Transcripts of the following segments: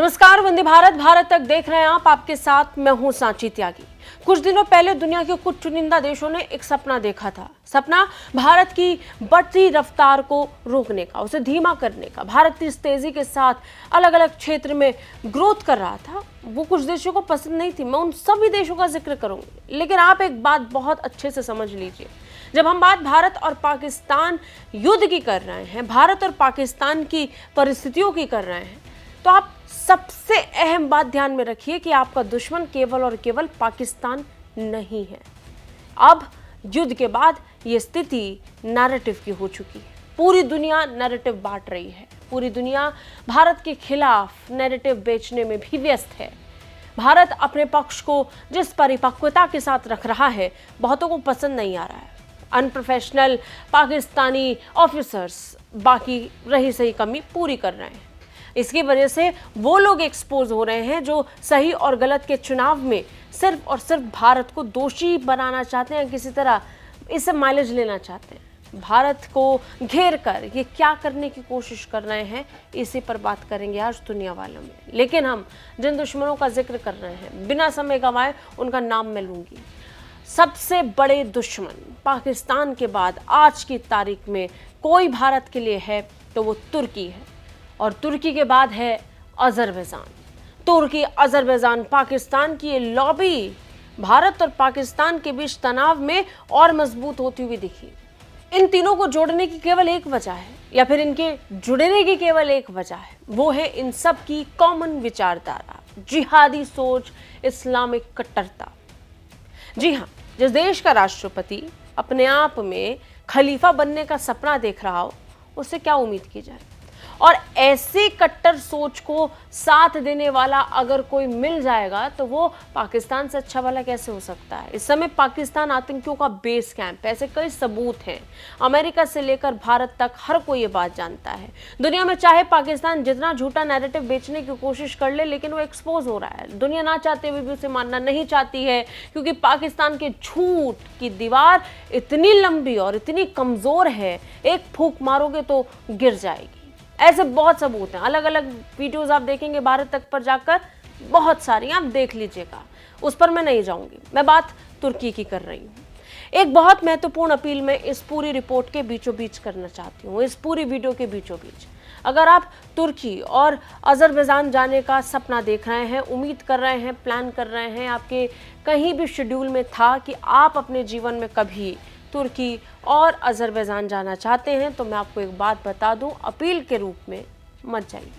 नमस्कार, वंदे भारत। भारत तक देख रहे हैं आप। आपके साथ मैं हूं सांची त्यागी। कुछ दिनों पहले दुनिया के कुछ चुनिंदा देशों ने एक सपना देखा था। सपना भारत की बढ़ती रफ्तार को रोकने का, उसे धीमा करने का। भारत इस तेजी के साथ अलग अलग क्षेत्र में ग्रोथ कर रहा था, वो कुछ देशों को पसंद नहीं थी। मैं उन सभी देशों का जिक्र करूंगी, लेकिन आप एक बात बहुत अच्छे से समझ लीजिए। जब हम बात भारत और पाकिस्तान युद्ध की कर रहे हैं, भारत और पाकिस्तान की परिस्थितियों की कर रहे हैं, तो आप सबसे अहम बात ध्यान में रखिए कि आपका दुश्मन केवल और केवल पाकिस्तान नहीं है। अब युद्ध के बाद ये स्थिति नैरेटिव की हो चुकी है। पूरी दुनिया नैरेटिव बांट रही है। पूरी दुनिया भारत के खिलाफ नैरेटिव बेचने में भी व्यस्त है। भारत अपने पक्ष को जिस परिपक्वता के साथ रख रहा है, बहुतों को पसंद नहीं आ रहा है। अनप्रोफेशनल पाकिस्तानी ऑफिसर्स बाकी रही सही कमी पूरी कर रहे हैं। इसकी वजह से वो लोग एक्सपोज हो रहे हैं जो सही और गलत के चुनाव में सिर्फ और सिर्फ भारत को दोषी बनाना चाहते हैं, किसी तरह इससे माइलेज लेना चाहते हैं। भारत को घेर कर ये क्या करने की कोशिश कर रहे हैं, इसी पर बात करेंगे आज दुनिया वालों में। लेकिन हम जिन दुश्मनों का जिक्र कर रहे हैं, बिना समय गंवाए उनका नाम मैं लूंगी। सबसे बड़े दुश्मन पाकिस्तान के बाद आज की तारीख में कोई भारत के लिए है तो वो तुर्की है, और तुर्की के बाद है अजरबैजान। तुर्की, अजरबैजान, पाकिस्तान की ये लॉबी भारत और पाकिस्तान के बीच तनाव में और मजबूत होती हुई दिखी। इन तीनों को जोड़ने की केवल एक वजह है, या फिर इनके जुड़ने की केवल एक वजह है, वो है इन सब की कॉमन विचारधारा, जिहादी सोच, इस्लामिक कट्टरता। जी हाँ, जिस देश का राष्ट्रपति अपने आप में खलीफा बनने का सपना देख रहा हो, उससे क्या उम्मीद की जाए। और ऐसे कट्टर सोच को साथ देने वाला अगर कोई मिल जाएगा तो वो पाकिस्तान से अच्छा वाला कैसे हो सकता है। इस समय पाकिस्तान आतंकियों का बेस कैंप है, ऐसे कई सबूत हैं। अमेरिका से लेकर भारत तक हर कोई ये बात जानता है। दुनिया में चाहे पाकिस्तान जितना झूठा नैरेटिव बेचने की कोशिश कर ले, लेकिन वो एक्सपोज हो रहा है। दुनिया ना चाहते हुए भी उसे मानना नहीं चाहती है, क्योंकि पाकिस्तान के झूठ की दीवार इतनी लंबी और इतनी कमजोर है, एक फूंक मारोगे तो गिर जाएगी। ऐसे बहुत सबूत हैं। अलग अलग वीडियोस आप देखेंगे भारत तक पर जाकर, बहुत सारी आप देख लीजिएगा, उस पर मैं नहीं जाऊंगी। मैं बात तुर्की की कर रही हूँ। एक बहुत महत्वपूर्ण अपील मैं इस पूरी रिपोर्ट के बीचों बीच करना चाहती हूँ, इस पूरी वीडियो के बीचों बीच। अगर आप तुर्की और अजरबैजान जाने का सपना देख रहे हैं, उम्मीद कर रहे हैं, प्लान कर रहे हैं, आपके कहीं भी शेड्यूल में था कि आप अपने जीवन में कभी तुर्की और अजरबैजान जाना चाहते हैं, तो मैं आपको एक बात बता दूं, अपील के रूप में मत जाइए।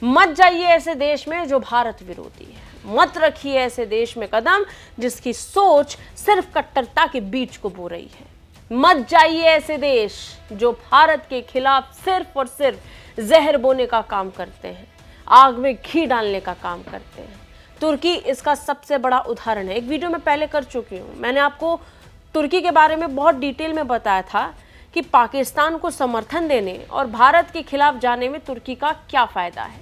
मत जाइए ऐसे देश में जो भारत विरोधी है। मत रखिए ऐसे देश में कदम जिसकी सोच सिर्फ कट्टरता के बीच को बो रही है। मत जाइए ऐसे देश जो भारत के खिलाफ सिर्फ और सिर्फ जहर बोने का काम करते हैं, आग में घी डालने का काम करते हैं। तुर्की इसका सबसे बड़ा उदाहरण है। एक वीडियो में पहले कर चुकी हूँ, मैंने आपको तुर्की के बारे में बहुत डिटेल में बताया था कि पाकिस्तान को समर्थन देने और भारत के खिलाफ जाने में तुर्की का क्या फायदा है।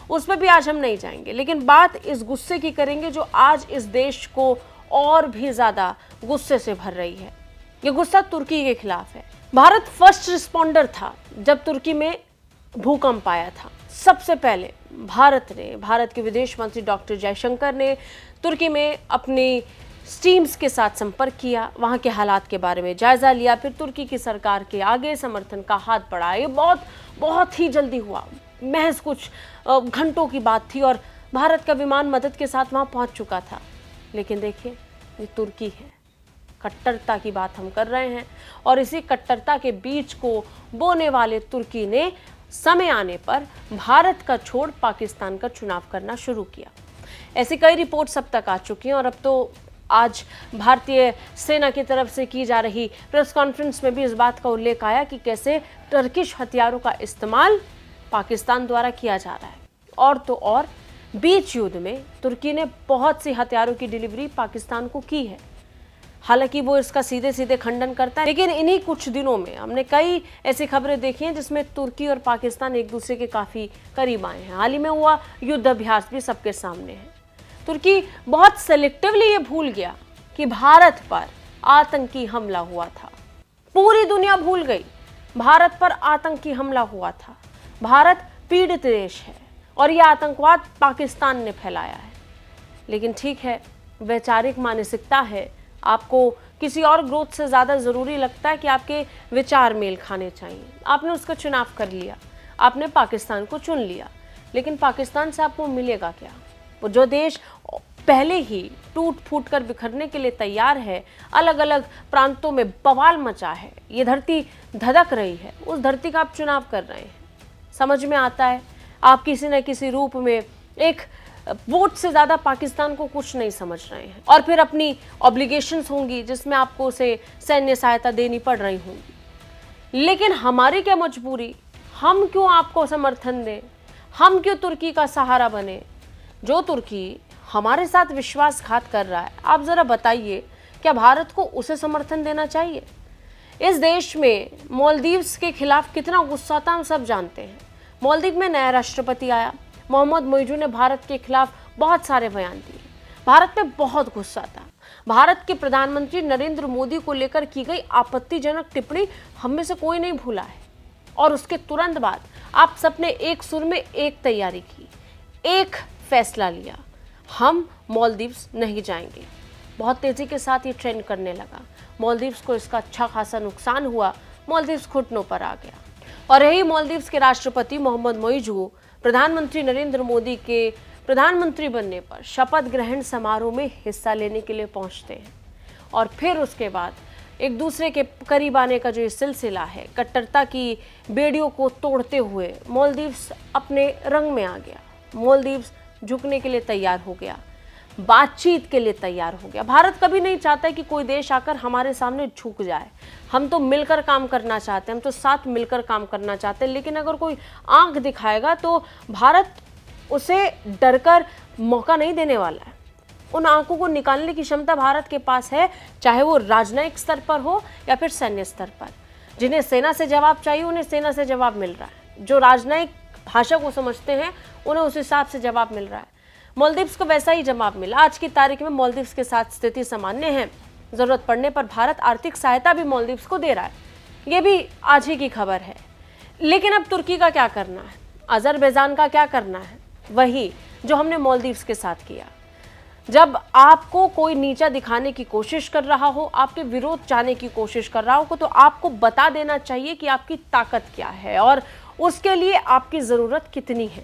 उस पर भी आज हम नहीं जाएंगे, लेकिन बात इस गुस्से की करेंगे जो आज इस देश को और भी ज्यादा गुस्से से भर रही है। ये गुस्सा तुर्की के खिलाफ है। भारत फर्स्ट रिस्पॉन्डर था जब तुर्की में भूकंप आया था। सबसे पहले भारत के विदेश मंत्री डॉक्टर जयशंकर ने तुर्की में अपनी टीम्स के साथ संपर्क किया, वहां के हालात के बारे में जायजा लिया, फिर तुर्की की सरकार के आगे समर्थन का हाथ बढ़ाया। ये बहुत ही जल्दी हुआ, महज कुछ घंटों की बात थी, और भारत का विमान मदद के साथ वहां पहुंच चुका था। लेकिन देखिए, ये तुर्की है, कट्टरता की बात हम कर रहे हैं, और इसी कट्टरता के बीज को बोने वाले तुर्की ने समय आने पर भारत का छोड़ पाकिस्तान का चुनाव करना शुरू किया। ऐसी कई रिपोर्ट्स अब तक आ चुकी हैं, और अब तो आज भारतीय सेना की तरफ से की जा रही प्रेस कॉन्फ्रेंस में भी इस बात का उल्लेख आया कि कैसे टर्किश हथियारों का इस्तेमाल पाकिस्तान द्वारा किया जा रहा है। और तो और बीच युद्ध में तुर्की ने बहुत सी हथियारों की डिलीवरी पाकिस्तान को की है। हालांकि वो इसका सीधे सीधे खंडन करता है, लेकिन इन्हीं कुछ दिनों में हमने कई ऐसी खबरें देखी हैं जिसमें तुर्की और पाकिस्तान एक दूसरे के काफ़ी करीब आए हैं। हाल ही में हुआ युद्ध अभ्यास भी सबके सामने है। तुर्की बहुत सेलेक्टिवली ये भूल गया कि भारत पर आतंकी हमला हुआ था। पूरी दुनिया भूल गई भारत पर आतंकी हमला हुआ था। भारत पीड़ित देश है, और यह आतंकवाद पाकिस्तान ने फैलाया है। लेकिन ठीक है, वैचारिक मानसिकता है, आपको किसी और ग्रोथ से ज़्यादा ज़रूरी लगता है कि आपके विचार मेल खाने चाहिए। आपने उसका चुनाव कर लिया, आपने पाकिस्तान को चुन लिया, लेकिन पाकिस्तान से आपको मिलेगा क्या? वो जो देश पहले ही टूट फूट कर बिखरने के लिए तैयार है, अलग अलग प्रांतों में बवाल मचा है, ये धरती धधक रही है, उस धरती का आप चुनाव कर रहे हैं। समझ में आता है, आप किसी न किसी रूप में एक वोट से ज़्यादा पाकिस्तान को कुछ नहीं समझ रहे हैं, और फिर अपनी ऑब्लिगेशंस होंगी जिसमें आपको उसे सैन्य सहायता देनी पड़ रही होंगी। लेकिन हमारी क्या मजबूरी, हम क्यों आपको समर्थन दें, हम क्यों तुर्की का सहारा बने? जो तुर्की हमारे साथ विश्वासघात कर रहा है, आप ज़रा बताइए, क्या भारत को उसे समर्थन देना चाहिए? इस देश में मालदीव्स के खिलाफ कितना गुस्सा था हम सब जानते हैं। मालदीव में नया राष्ट्रपति आया, मोहम्मद मोइजू ने भारत के खिलाफ बहुत सारे बयान दिए, भारत पे बहुत गुस्सा था। भारत के प्रधानमंत्री नरेंद्र मोदी को लेकर की गई आपत्तिजनक टिप्पणी हम में से कोई नहीं भूला है, और उसके तुरंत बाद आप सबने एक सुर में एक तैयारी की, एक फैसला लिया, हम मालदीव्स नहीं जाएंगे। बहुत तेजी के साथ ये ट्रेंड करने लगा, मालदीव्स को इसका अच्छा खासा नुकसान हुआ, मालदीव्स घुटनों पर आ गया। और यही मालदीव्स के राष्ट्रपति मोहम्मद मोइजू प्रधानमंत्री नरेंद्र मोदी के प्रधानमंत्री बनने पर शपथ ग्रहण समारोह में हिस्सा लेने के लिए पहुंचते हैं, और फिर उसके बाद एक दूसरे के करीब आने का जो ये सिलसिला है, कट्टरता की बेड़ियों को तोड़ते हुए मालदीव्स अपने रंग में आ गया। मालदीव्स झुकने के लिए तैयार हो गया, बातचीत के लिए तैयार हो गया। भारत कभी नहीं चाहता कि कोई देश आकर हमारे सामने झुक जाए, हम तो मिलकर काम करना चाहते हैं, हम तो साथ मिलकर काम करना चाहते हैं। लेकिन अगर कोई आंख दिखाएगा तो भारत उसे डरकर मौका नहीं देने वाला है। उन आंखों को निकालने की क्षमता भारत के पास है, चाहे वो राजनयिक स्तर पर हो या फिर सैन्य स्तर पर। जिन्हें सेना से जवाब चाहिए उन्हें सेना से जवाब मिल रहा है, जो राजनयिक भाषा को समझते हैं उन्हें उस हिसाब से जवाब मिल रहा है। मालदीव्स को वैसा ही जवाब मिला। आज की तारीख में मालदीव्स के साथ स्थिति सामान्य है, जरूरत पड़ने पर भारत आर्थिक सहायता भी मालदीव्स को दे रहा है, ये भी आज ही की खबर है। लेकिन अब तुर्की का क्या करना है, अजरबैजान का क्या करना है? वही जो हमने मालदीव्स के साथ किया। जब आपको कोई नीचा दिखाने की कोशिश कर रहा हो, आपके विरोध चाहने की कोशिश कर रहा हो, तो आपको बता देना चाहिए कि आपकी ताकत क्या है और उसके लिए आपकी ज़रूरत कितनी है।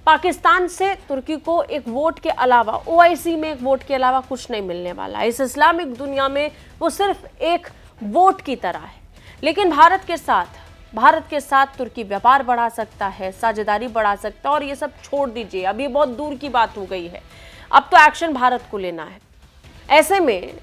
पाकिस्तान से तुर्की को एक वोट के अलावा, ओआईसी में एक वोट के अलावा कुछ नहीं मिलने वाला है। इस इस्लामिक दुनिया में वो सिर्फ एक वोट की तरह है। लेकिन भारत के साथ तुर्की व्यापार बढ़ा सकता है, साझेदारी बढ़ा सकता है, और ये सब छोड़ दीजिए, अब ये बहुत दूर की बात हो गई है। अब तो एक्शन भारत को लेना है। ऐसे में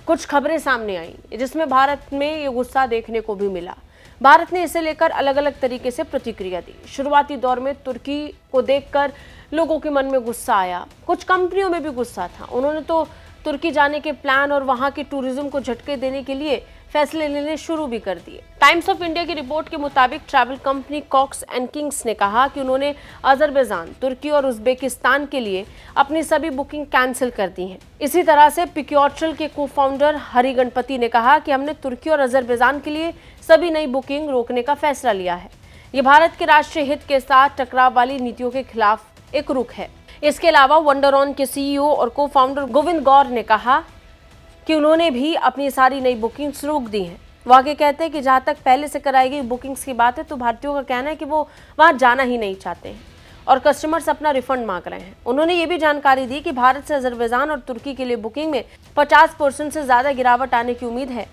कुछ खबरें सामने आई जिसमें भारत में ये गुस्सा देखने को भी मिला। भारत ने इसे लेकर अलग अलग तरीके से प्रतिक्रिया दी। शुरुआती दौर में तुर्की को देखकर लोगों के मन में गुस्सा आया, कुछ कंपनियों में भी गुस्सा था। उन्होंने तो तुर्की जाने के प्लान और वहां के टूरिज्म को झटके देने के लिए फैसले लेने शुरू भी कर दिए। टाइम्स ऑफ इंडिया की रिपोर्ट के मुताबिक travel company Cox and Kings ने कहा कि उन्होंने अजरबैजान, तुर्की और उज्बेकिस्तान के लिए अपनी सभी बुकिंग कैंसिल कर दी हैं। इसी तरह से पिक्योट्रल के को फाउंडर हरि गणपति ने कहा कि हमने तुर्की और अजरबैजान के लिए सभी नई बुकिंग रोकने का फैसला लिया है। ये भारत के राष्ट्रीय हित के साथ टकराव वाली नीतियों के खिलाफ एक रुख है। इसके अलावा वंडरऑन के सीईओ और को फाउंडर गोविंद गौर ने कहा कि उन्होंने भी अपनी सारी नई बुकिंग्स रोक दी हैं। वो आगे कहते हैं कि जहां तक पहले से कराई गई बुकिंग्स की बात है, तो भारतीयों का कहना है कि वो वहां जाना ही नहीं चाहते हैं और कस्टमर्स अपना रिफंड मांग रहे हैं। उन्होंने ये भी जानकारी दी कि भारत से अजरबैजान और तुर्की के लिए बुकिंग में 50% से ज़्यादा गिरावट आने की उम्मीद है।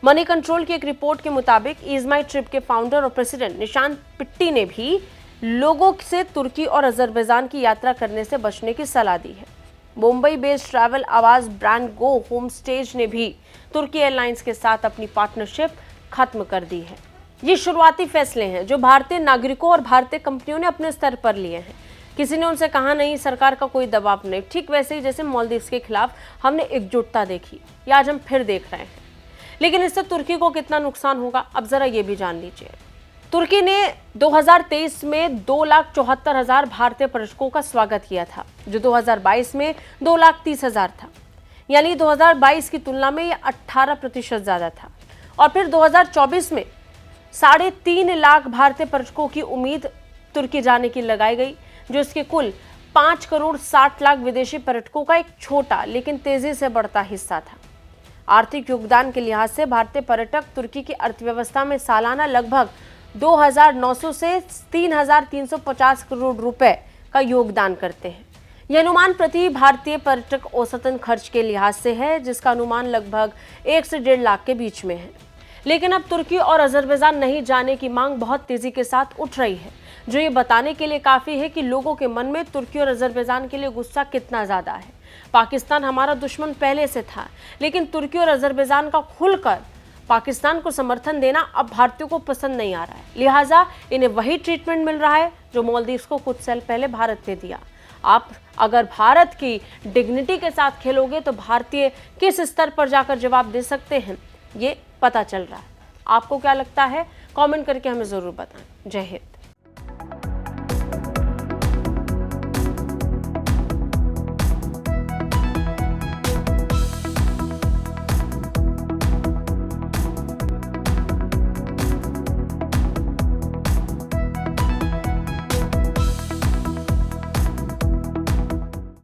मनी कंट्रोल की एक रिपोर्ट के मुताबिक ईज माई ट्रिप के फाउंडर और प्रेसिडेंट निशांत पिट्टी ने भी लोगों से तुर्की और अजरबैजान की यात्रा करने से बचने की सलाह दी है। मुंबई बेस्ड ट्रैवल आवाज ब्रांड गो होम स्टेज ने भी तुर्की एयरलाइंस के साथ अपनी पार्टनरशिप खत्म कर दी है। ये शुरुआती फैसले हैं जो भारतीय नागरिकों और भारतीय कंपनियों ने अपने स्तर पर लिए हैं। किसी ने उनसे कहा नहीं, सरकार का कोई दबाव नहीं। ठीक वैसे ही जैसे मालदीव्स के खिलाफ हमने एकजुटता देखी, या आज हम फिर देख रहे हैं। लेकिन इससे तुर्की को कितना नुकसान होगा, अब जरा ये भी जान लीजिए। तुर्की ने 2023 में 2,74,000 भारतीय पर्यटकों का स्वागत किया था, जो 2022 में 2,30,000 था। यानी 2022 की तुलना में ये 18% ज़्यादा था। और फिर 2024 में 3.5 लाख भारतीय पर्यटकों की उम्मीद तुर्की जाने की लगाई गई। जो इसके कुल 5 करोड़ 60 लाख विदेशी पर्यटकों का एक छोटा लेकिन तेजी से बढ़ता हिस्सा था। आर्थिक योगदान के लिहाज से भारतीय पर्यटक तुर्की की अर्थव्यवस्था में सालाना लगभग 2,900 से 3,350 करोड़ रुपए का योगदान करते हैं। यह अनुमान प्रति भारतीय पर्यटक औसतन खर्च के लिहाज से है, जिसका अनुमान लगभग 1 से 1.5 लाख के बीच में है। लेकिन अब तुर्की और अजरबैजान नहीं जाने की मांग बहुत तेजी के साथ उठ रही है, जो ये बताने के लिए काफी है कि लोगों के मन में तुर्की और अजरबैजान के लिए गुस्सा कितना ज्यादा है। पाकिस्तान हमारा दुश्मन पहले से था, लेकिन तुर्की और अजरबैजान का खुलकर पाकिस्तान को समर्थन देना अब भारतीयों को पसंद नहीं आ रहा है। लिहाजा इन्हें वही ट्रीटमेंट मिल रहा है जो मालदीव्स को कुछ साल पहले भारत ने दिया। आप अगर भारत की डिग्निटी के साथ खेलोगे तो भारतीय किस स्तर पर जाकर जवाब दे सकते हैं, ये पता चल रहा है। आपको क्या लगता है? कमेंट करके हमें जरूर बताएं। जय हिंद।